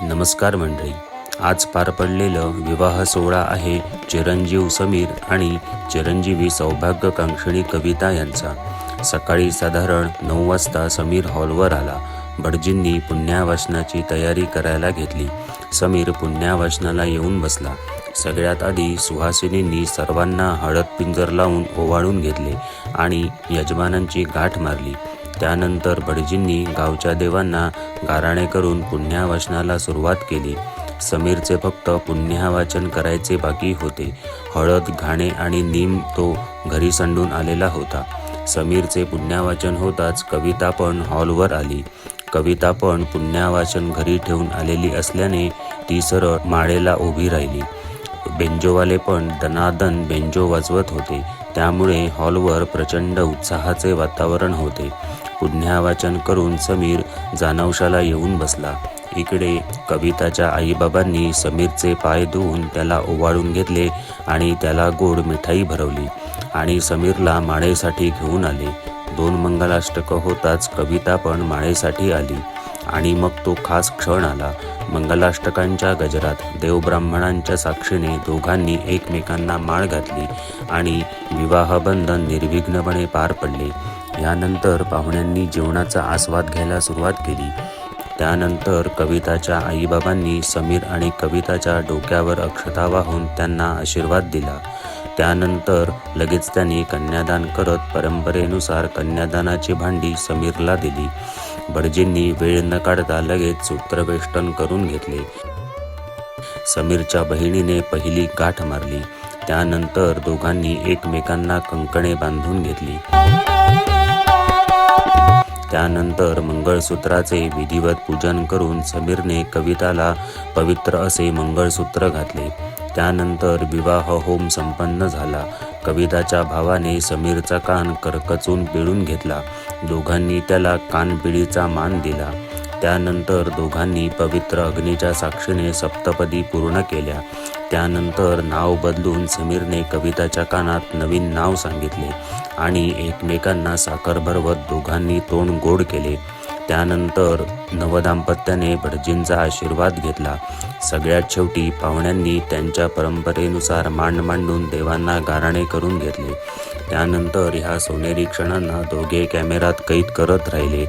नमस्कार मंडळी, आज पार पडलेलं विवाह सोहळा आहे चिरंजीव समीर आणि चिरंजीवी सौभाग्यकांक्षिणी कविता यांचा। सकाळी साधारण 9 वाजता समीर हॉलवर आला। भटजींनी पुण्यावाचनाची तयारी करायला घेतली। समीर पुण्यावाचनाला येऊन बसला। सगळ्यात आधी सुहासिनींनी सर्वांना हळद पिंजर लावून ओवाळून घेतले आणि यजमानांची गाठ मारली। त्यानंतर भटजींनी गावच्या देवांना गाराणे करून पुण्यावाचनाला सुरुवात केली। समीरचे फक्त पुण्यावाचन करायचे बाकी होते। हळद, घाणे आणि नीम तो घरी सांडून आलेला होता। समीरचे पुण्यावाचन होताच कविता पण हॉलवर आली। कविता पण पुण्यावाचन घरी ठेवून आलेली असल्याने ती सरळ माळेला उभी राहिली। बेंजोवाले पण दनादन बेंजो वाजवत होते, त्यामुळे हॉलवर प्रचंड उत्साहाचे वातावरण होते। पुण्यावाचन करून समीर जानवशाला येऊन बसला। इकडे कविताच्या आईबाबांनी समीरचे पाय धुवून त्याला ओवाळून घेतले आणि त्याला गोड मिठाई भरवली आणि समीरला माळेसाठी घेऊन आले। 2 मंगलाष्टक होताच कविता पण माळेसाठी आली आणि मग तो खास क्षण आला। मंगलाष्टकांच्या गजरात देवब्राह्मणांच्या साक्षीने दोघांनी एकमेकांना माळ घातली आणि विवाहबंधन निर्विघ्नपणे पार पडले। यानंतर पाहुण्यांनी जेवणाचा आस्वाद घ्यायला सुरुवात केली। त्यानंतर कविताच्या आईबाबांनी समीर आणि कविताच्या डोक्यावर अक्षता वाहून त्यांना आशीर्वाद दिला। त्यानंतर लगेच त्यांनी कन्यादान करत परंपरेनुसार कन्यादानाची भांडी समीरला दिली। भटजींनी वेळ न काढता लगेच सूत्रवेष्टन करून घेतले। समीरच्या बहिणीने पहिली गाठ मारली। त्यानंतर दोघांनी एकमेकांना कंकणे बांधून घेतली। त्यानंतर मंगळसूत्राचे विधिवत पूजन करून समीरने कविताला पवित्र असे मंगळसूत्र घातले। त्यानंतर विवाह होम संपन्न झाला। कविताच्या भावाने समीरचा कान करकचून पिळून घेतला। दोघांनी त्याला कानपिळीचा मान दिला। त्यानंतर दोघांनी पवित्र अग्नीच्या साक्षीने सप्तपदी पूर्ण केल्या। त्यानंतर नाव बदलून समीरने कविताच्या कानात नवीन नाव सांगितले आणि एकमेकांना साखर भरवत दोघांनी तोंड गोड केले। त्यानंतर नवदाम्पत्याने भटजींचा आशीर्वाद घेतला। सगळ्यात शेवटी पाहुण्यांनी त्यांच्या परंपरेनुसार मांड मांडून देवांना गाराणे करून घेतले। त्यानंतर ह्या सोनेरी क्षणांना दोघे कॅमेऱ्यात कैद करत राहिले।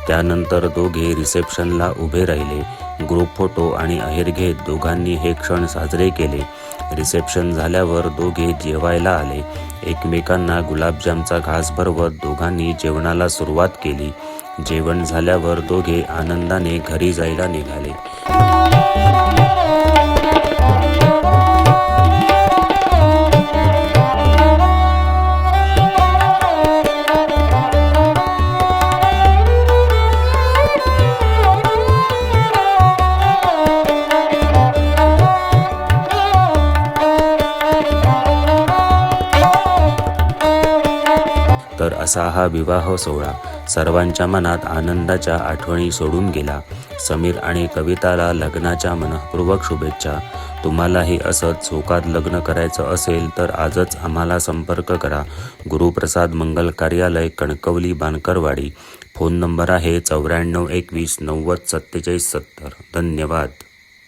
त्यानंतर दोघे रिसेप्शनला उभे राहिले। ग्रुप फोटो आणि अहेर घेत दोघांनी हे क्षण साजरे केले। रिसेप्शन झाल्यावर दोघे जेवायला आले। एकमेकांना गुलाबजामचा घास भरवत दोघांनी जेवणाला सुरुवात केली। जेवण झाल्यावर दोघे आनंदाने घरी जायला निघाले। तर असा हा विवाह सोहळा सर्वांच्या मनात आनंदाच्या आठवणी सोडून गेला। समीर आणि कविताला लग्नाच्या मनःपूर्वक शुभेच्छा। तुम्हालाही असंच चोखात लग्न करायचं असेल तर आजच आम्हाला संपर्क करा। गुरुप्रसाद मंगल कार्यालय, कणकवली, बानकरवाडी। फोन नंबर आहे 94 21 90 47 70। धन्यवाद।